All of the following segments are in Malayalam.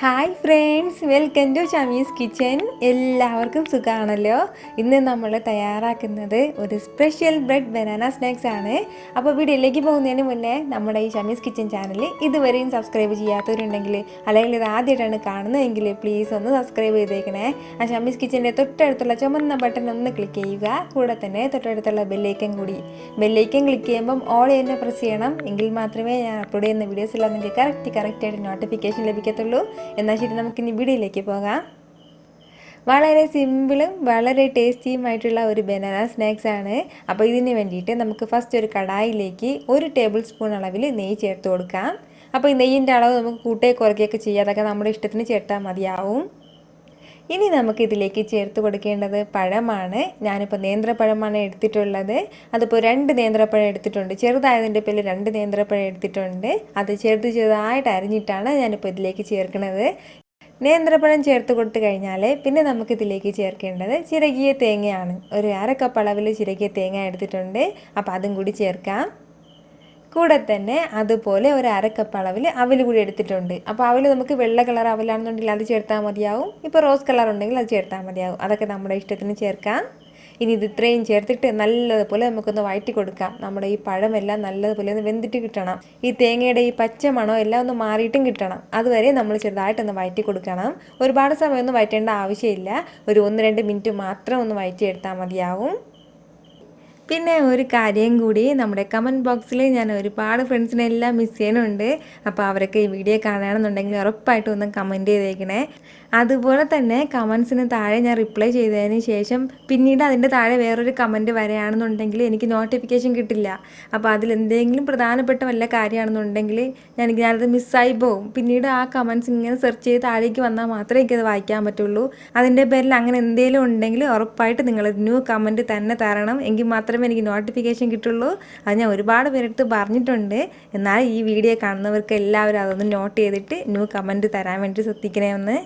Hi friends, welcome to Shami's kitchen. എല്ലാവർക്കും സുഖമാണല്ലോ. ഇന്ന് നമ്മൾ തയ്യാറാക്കുന്നത് ഒരു സ്പെഷ്യൽ ബ്രെഡ് ബനാന സ്നാക്സ് ആണ്. അപ്പോൾ വീഡിയോയിലേക്ക് പോകുന്നതിന് മുന്നേ നമ്മുടെ ഈ ഷമീസ് കിച്ചൻ ചാനൽ ഇതുവരെയും സബ്സ്ക്രൈബ് ചെയ്യാത്തവരുണ്ടെങ്കിൽ, അല്ലെങ്കിൽ ഇത് ആദ്യമായിട്ടാണ് കാണുന്നതെങ്കിൽ പ്ലീസ് ഒന്ന് സബ്സ്ക്രൈബ് ചെയ്തേക്കണേ. ആ ഷമീസ് കിച്ചൻ്റെ തൊട്ടടുത്തുള്ള ചുമന്ന ബട്ടൺ ഒന്ന് ക്ലിക്ക് ചെയ്യുക. കൂടെ തന്നെ തൊട്ടടുത്തുള്ള ബെല്ലൈക്കൻ ക്ലിക്ക് ചെയ്യുമ്പം ഓൾ തന്നെ പ്രസ് ചെയ്യണം. എങ്കിൽ മാത്രമേ ഞാൻ അപ്ലോഡ് ചെയ്യുന്ന വീഡിയോസ് എല്ലാം നിങ്ങൾക്ക് കറക്റ്റായിട്ട് നോട്ടിഫിക്കേഷൻ ലഭിക്കത്തുള്ളൂ. എന്നാൽ ശരി, നമുക്കിനി വീഡിയോയിലേക്ക് പോകാം. വളരെ സിമ്പിളും വളരെ ടേസ്റ്റിയുമായിട്ടുള്ള ഒരു ബനാന സ്നാക്സ് ആണ്. അപ്പോൾ ഇതിന് വേണ്ടിയിട്ട് നമുക്ക് ഫസ്റ്റ് ഒരു കടായിലേക്ക് 1 ടേബിൾ സ്പൂൺ അളവിൽ നെയ്യ് ചേർത്ത് കൊടുക്കാം. അപ്പോൾ ഈ നെയ്യിൻ്റെ അളവ് നമുക്ക് കൂട്ടേ കുറയ്ക്കുകയൊക്കെ ചെയ്യാം, അതൊക്കെ നമ്മുടെ ഇഷ്ടത്തിന് ചേർത്താൽ മതിയാവും. ഇനി നമുക്കിതിലേക്ക് ചേർത്ത് കൊടുക്കേണ്ടത് പഴമാണ്. ഞാനിപ്പോൾ നേന്ത്രപ്പഴമാണ് എടുത്തിട്ടുള്ളത്. അതിപ്പോൾ 2 നേന്ത്രപ്പഴം എടുത്തിട്ടുണ്ട്. ചെറുതായതിൻ്റെ പേരിൽ 2 നേന്ത്രപ്പഴം എടുത്തിട്ടുണ്ട്. അത് ചെറുതായിട്ട് അരിഞ്ഞിട്ടാണ് ഞാനിപ്പോൾ ഇതിലേക്ക് ചേർക്കുന്നത്. നേന്ത്രപ്പഴം ചേർത്ത് കൊടുത്തു കഴിഞ്ഞാൽ പിന്നെ നമുക്കിതിലേക്ക് ചേർക്കേണ്ടത് ചിരകിയ തേങ്ങയാണ്. ഒരു 1/2 കപ്പ് അളവിൽ ചിരകിയ തേങ്ങ എടുത്തിട്ടുണ്ട്. അപ്പോൾ അതും കൂടി ചേർക്കാം. കൂടെ തന്നെ അതുപോലെ ഒരു 1/2 കപ്പ് അളവിൽ അവൽ കൂടി എടുത്തിട്ടുണ്ട്. അപ്പോൾ അവൽ നമുക്ക് വെള്ള കളർ അവലാണെന്നുണ്ടെങ്കിൽ അത് ചേർത്താൽ മതിയാവും. ഇപ്പോൾ റോസ് കളർ ഉണ്ടെങ്കിൽ അത് ചേർത്താൽ മതിയാവും. അതൊക്കെ നമ്മുടെ ഇഷ്ടത്തിന് ചേർക്കാം. ഇനി ഇത് ഇത്രയും ചേർത്തിട്ട് നല്ലതുപോലെ നമുക്കൊന്ന് വഴറ്റി കൊടുക്കാം. നമ്മുടെ ഈ പഴമെല്ലാം നല്ലതുപോലെ ഒന്ന് വെന്തിട്ട് കിട്ടണം. ഈ തേങ്ങയുടെ ഈ പച്ച മണോ എല്ലാം ഒന്ന് മാറിയിട്ടും കിട്ടണം. അതുവരെ നമ്മൾ ചെറുതായിട്ടൊന്ന് വഴറ്റി കൊടുക്കണം. ഒരുപാട് സമയമൊന്നും വഴറ്റേണ്ട ആവശ്യമില്ല. ഒരു 1-2 മിനിറ്റ് മാത്രം ഒന്ന് വഴറ്റിയെടുത്താൽ മതിയാവും. പിന്നെ ഒരു കാര്യം കൂടി, നമ്മുടെ കമൻറ്റ് ബോക്സിൽ ഞാൻ ഒരുപാട് ഫ്രണ്ട്സിനെല്ലാം മിസ് ചെയ്യുന്നുണ്ട്. അപ്പോൾ അവരൊക്കെ ഈ വീഡിയോ കാണുകയാണെന്നുണ്ടെങ്കിൽ ഉറപ്പായിട്ടും ഒന്ന് കമൻറ്റ് ചെയ്തേക്കണേ. അതുപോലെ തന്നെ കമൻസിന് താഴെ ഞാൻ റിപ്ലൈ ചെയ്തതിന് ശേഷം പിന്നീട് അതിൻ്റെ താഴെ വേറൊരു കമൻറ്റ് വരികയാണെന്നുണ്ടെങ്കിൽ എനിക്ക് നോട്ടിഫിക്കേഷൻ കിട്ടില്ല. അപ്പോൾ അതിലെന്തെങ്കിലും പ്രധാനപ്പെട്ട വല്ല കാര്യമാണെന്നുണ്ടെങ്കിൽ ഞാനത് മിസ്സായി പോകും. പിന്നീട് ആ കമൻസ് ഇങ്ങനെ സെർച്ച് ചെയ്ത് താഴേക്ക് വന്നാൽ മാത്രമേ എനിക്കത് വായിക്കാൻ പറ്റുള്ളൂ. അതിൻ്റെ പേരിൽ അങ്ങനെ എന്തെങ്കിലും ഉണ്ടെങ്കിൽ ഉറപ്പായിട്ട് നിങ്ങൾ ന്യൂ കമൻറ്റ് തന്നെ തരണം. എങ്കിൽ മാത്രമേ എനിക്ക് നോട്ടിഫിക്കേഷൻ കിട്ടുള്ളൂ. അത് ഞാൻ ഒരുപാട് പേരെടുത്ത് പറഞ്ഞിട്ടുണ്ട്. എന്നാൽ ഈ വീഡിയോ കാണുന്നവർക്ക് എല്ലാവരും അതൊന്ന് നോട്ട് ചെയ്തിട്ട് ന്യൂ കമൻറ്റ് തരാൻ വേണ്ടി ശ്രദ്ധിക്കണേ ഒന്ന്.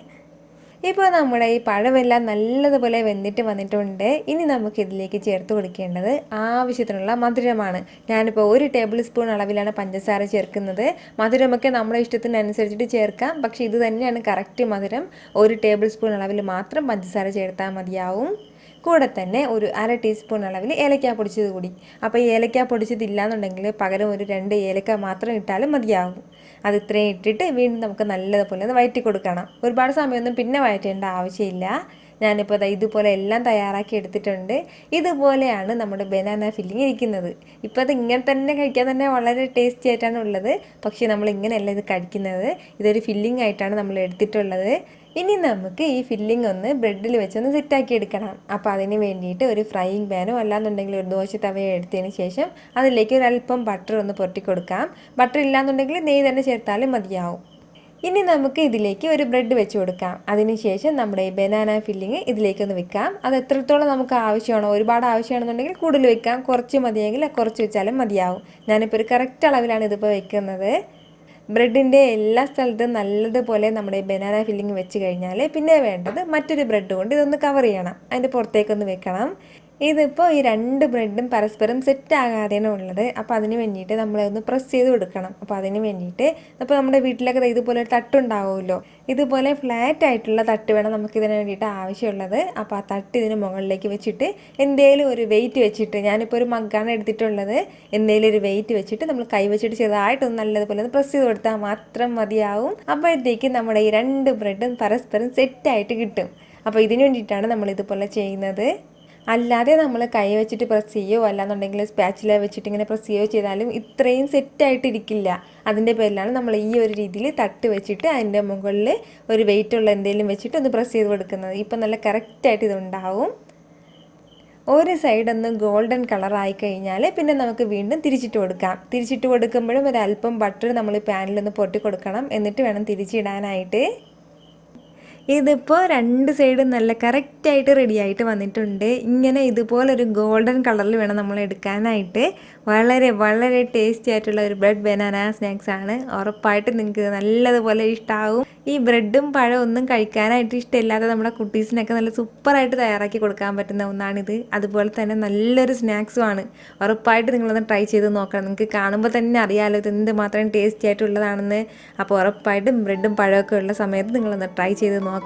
ഇപ്പോൾ നമ്മുടെ ഈ പഴമെല്ലാം നല്ലതുപോലെ വെന്തിട്ട് വന്നിട്ടുണ്ട്. ഇനി നമുക്കിതിലേക്ക് ചേർത്ത് കൊടുക്കേണ്ടത് ആവശ്യത്തിനുള്ള മധുരമാണ്. ഞാനിപ്പോൾ 1 ടേബിൾ സ്പൂൺ അളവിലാണ് പഞ്ചസാര ചേർക്കുന്നത്. മധുരമൊക്കെ നമ്മുടെ ഇഷ്ടത്തിനനുസരിച്ചിട്ട് ചേർക്കാം. പക്ഷേ ഇത് തന്നെയാണ് കറക്റ്റ് മധുരം. 1 ടേബിൾ സ്പൂൺ അളവിൽ മാത്രം പഞ്ചസാര ചേർത്താൽ മതിയാവും. കൂടെ തന്നെ ഒരു 1/2 ടീസ്പൂൺ അളവിൽ ഏലക്ക പൊടിച്ചത് കൂടി. അപ്പോൾ ഈ ഏലക്ക പൊടിച്ചതില്ലാന്നുണ്ടെങ്കിൽ പകരം ഒരു 2 ഏലക്ക മാത്രം ഇട്ടാലും മതിയാവും. അത് ഇത്രയും ഇട്ടിട്ട് വീണ്ടും നമുക്ക് നല്ലതുപോലെ ഒന്ന് വഴറ്റി കൊടുക്കണം. ഒരുപാട് സമയമൊന്നും പിന്നെ വഴറ്റേണ്ട ആവശ്യമില്ല. ഞാനിപ്പോൾ ഇതുപോലെ എല്ലാം തയ്യാറാക്കി എടുത്തിട്ടുണ്ട്. ഇതുപോലെയാണ് നമ്മുടെ ബനാന ഫില്ലിങ് ഇരിക്കുന്നത്. ഇപ്പോൾ അത് ഇങ്ങനെ തന്നെ കഴിക്കാൻ തന്നെ വളരെ ടേസ്റ്റി ആയിട്ടാണ് ഉള്ളത്. പക്ഷേ നമ്മൾ ഇങ്ങനെയല്ല ഇത് കഴിക്കുന്നത്. ഇതൊരു ഫില്ലിംഗ് ആയിട്ടാണ് നമ്മൾ എടുത്തിട്ടുള്ളത്. ഇനി നമുക്ക് ഈ ഫില്ലിംഗ് ഒന്ന് ബ്രെഡിൽ വെച്ചൊന്ന് സെറ്റാക്കി എടുക്കണം. അപ്പോൾ അതിന് വേണ്ടിയിട്ട് ഒരു ഫ്രൈയിങ് പാനോ അല്ലാന്നുണ്ടെങ്കിൽ ഒരു ദോശ തവയോ എടുത്തതിന് ശേഷം അതിലേക്ക് ഒരല്പം ബട്ടർ ഒന്ന് പൊട്ടി കൊടുക്കാം. ബട്ടർ ഇല്ലാന്നുണ്ടെങ്കിൽ നെയ്യ് തന്നെ ചേർത്താലും മതിയാവും. ഇനി നമുക്ക് ഇതിലേക്ക് ഒരു ബ്രെഡ് വെച്ച് കൊടുക്കാം. അതിനുശേഷം നമ്മുടെ ഈ ബനാന ഫില്ലിങ് ഇതിലേക്കൊന്ന് വെക്കാം. അത് എത്രത്തോളം നമുക്ക് ആവശ്യമാണോ, ഒരുപാട് ആവശ്യമാണെന്നുണ്ടെങ്കിൽ കൂടുതൽ വെക്കാം, കുറച്ച് മതിയെങ്കിൽ കുറച്ച് വെച്ചാലും മതിയാവും. ഞാനിപ്പോൾ ഒരു കറക്റ്റ് അളവിലാണ് ഇതിപ്പോൾ വെക്കുന്നത്. ബ്രെഡിൻ്റെ എല്ലാ സ്ഥലത്തും നല്ലതുപോലെ നമ്മുടെ ബനാന ഫില്ലിങ് വെച്ച് കഴിഞ്ഞാൽ പിന്നെ വേണ്ടത് മറ്റൊരു ബ്രെഡ് കൊണ്ട് ഇതൊന്ന് കവർ ചെയ്യണം. അതിൻ്റെ പുറത്തേക്കൊന്ന് വെക്കണം. ഇതിപ്പോൾ ഈ 2 ബ്രെഡും പരസ്പരം സെറ്റ് ആകാതെയാണ് ഉള്ളത്. അപ്പോൾ അതിന് വേണ്ടിയിട്ട് നമ്മളൊന്ന് പ്രസ് ചെയ്ത് കൊടുക്കണം. അപ്പോൾ അതിന് വേണ്ടിയിട്ട് ഇപ്പോൾ നമ്മുടെ വീട്ടിലൊക്കെ ഇതുപോലെ ഒരു തട്ടുണ്ടാവുമല്ലോ, ഇതുപോലെ ഫ്ലാറ്റ് ആയിട്ടുള്ള തട്ട് വേണം നമുക്കിതിന് വേണ്ടിയിട്ട് ആവശ്യമുള്ളത്. അപ്പോൾ ആ തട്ട് ഇതിന് മുകളിലേക്ക് വെച്ചിട്ട് എന്തെങ്കിലും ഒരു വെയിറ്റ് വെച്ചിട്ട്, ഞാനിപ്പോൾ ഒരു മഗ്ഗാണ് എടുത്തിട്ടുള്ളത്, എന്തെങ്കിലും ഒരു വെയിറ്റ് വെച്ചിട്ട് നമ്മൾ കൈ വെച്ചിട്ട് ചെറുതായിട്ടൊന്ന് നല്ലതുപോലെ ഒന്ന് പ്രസ് ചെയ്ത് കൊടുത്താൽ മാത്രം മതിയാവും. അപ്പോഴത്തേക്ക് നമ്മുടെ ഈ 2 ബ്രെഡും പരസ്പരം സെറ്റായിട്ട് കിട്ടും. അപ്പോൾ ഇതിന് വേണ്ടിയിട്ടാണ് നമ്മളിതുപോലെ ചെയ്യുന്നത്. അല്ലാതെ നമ്മൾ കൈ വെച്ചിട്ട് പ്രസ് ചെയ്യുകയോ അല്ലാന്നുണ്ടെങ്കിൽ സ്പാച്ചില വെച്ചിട്ട് ഇങ്ങനെ പ്രസ് ചെയ്യുകയോ ചെയ്താലും ഇത്രയും സെറ്റായിട്ടിരിക്കില്ല. അതിൻ്റെ പേരിലാണ് നമ്മൾ ഈ ഒരു രീതിയിൽ തട്ട് വെച്ചിട്ട് അതിൻ്റെ മുകളിൽ ഒരു വെയിറ്റുള്ള എന്തെങ്കിലും വെച്ചിട്ട് ഒന്ന് പ്രസ് ചെയ്ത് കൊടുക്കുന്നത്. ഇപ്പം നല്ല കറക്റ്റായിട്ട് ഇതുണ്ടാവും. ഒരു സൈഡൊന്ന് ഗോൾഡൻ കളറായി കഴിഞ്ഞാൽ പിന്നെ നമുക്ക് വീണ്ടും തിരിച്ചിട്ട് കൊടുക്കാം. തിരിച്ചിട്ട് കൊടുക്കുമ്പോഴും ഒരല്പം ബട്ടർ നമ്മൾ പാനിലൊന്ന് പൊട്ടി കൊടുക്കണം. എന്നിട്ട് വേണം തിരിച്ചിടാനായിട്ട്. ഇതിപ്പോൾ രണ്ട് സൈഡും നല്ല കറക്റ്റായിട്ട് റെഡി ആയിട്ട് വന്നിട്ടുണ്ട്. ഇങ്ങനെ ഇതുപോലൊരു ഗോൾഡൻ കളറിൽ വേണം നമ്മൾ എടുക്കാനായിട്ട്. വളരെ വളരെ ടേസ്റ്റി ആയിട്ടുള്ള ഒരു ബ്രെഡ് ബനാന സ്നാക്സ് ആണ്. ഉറപ്പായിട്ട് നിങ്ങൾക്ക് നല്ലതുപോലെ ഇഷ്ടമാവും. ഈ ബ്രെഡും പഴം ഒന്നും കഴിക്കാനായിട്ട് ഇഷ്ടമില്ലാത്ത നമ്മുടെ കുട്ടീസിനൊക്കെ നല്ല സൂപ്പറായിട്ട് തയ്യാറാക്കി കൊടുക്കാൻ പറ്റുന്ന ഒന്നാണിത്. അതുപോലെ തന്നെ നല്ലൊരു സ്നാക്സുമാണ്. ഉറപ്പായിട്ട് നിങ്ങളൊന്ന് ട്രൈ ചെയ്ത് നോക്കണം. നിങ്ങൾക്ക് കാണുമ്പോൾ തന്നെ അറിയാമല്ലോ ഇത് എന്തുമാത്രം ടേസ്റ്റി ആയിട്ടുള്ളതാണെന്ന്. അപ്പോൾ ഉറപ്പായിട്ടും ബ്രെഡും പഴമൊക്കെ ഉള്ള സമയത്ത് നിങ്ങളൊന്ന് ട്രൈ ചെയ്ത് നോക്കണം.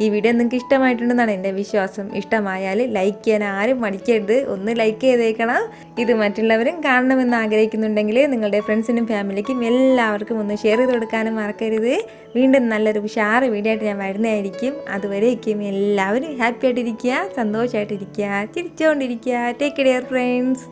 ഈ വീഡിയോ നിങ്ങൾക്ക് ഇഷ്ടമായിട്ടുണ്ടെന്നാണ് എൻ്റെ വിശ്വാസം. ഇഷ്ടമായാൽ ലൈക്ക് ചെയ്യാൻ ആരും മടിക്കരുത്. ഒന്ന് ലൈക്ക് ചെയ്തേക്കണം. ഇത് മറ്റുള്ളവരും കാണണമെന്ന് ആഗ്രഹിക്കുന്നുണ്ടെങ്കിൽ നിങ്ങളുടെ ഫ്രണ്ട്സിനും ഫാമിലിക്കും എല്ലാവർക്കും ഒന്ന് ഷെയർ ചെയ്ത് കൊടുക്കാനും മറക്കരുത്. വീണ്ടും നല്ലൊരു ഉഷാറ് വീഡിയോ ആയിട്ട് ഞാൻ വരുന്നതായിരിക്കും. അതുവരേക്കും എല്ലാവരും ഹാപ്പി ആയിട്ടിരിക്കുക, സന്തോഷമായിട്ടിരിക്കുക, ചിരിച്ചുകൊണ്ടിരിക്കുക. Take care friends.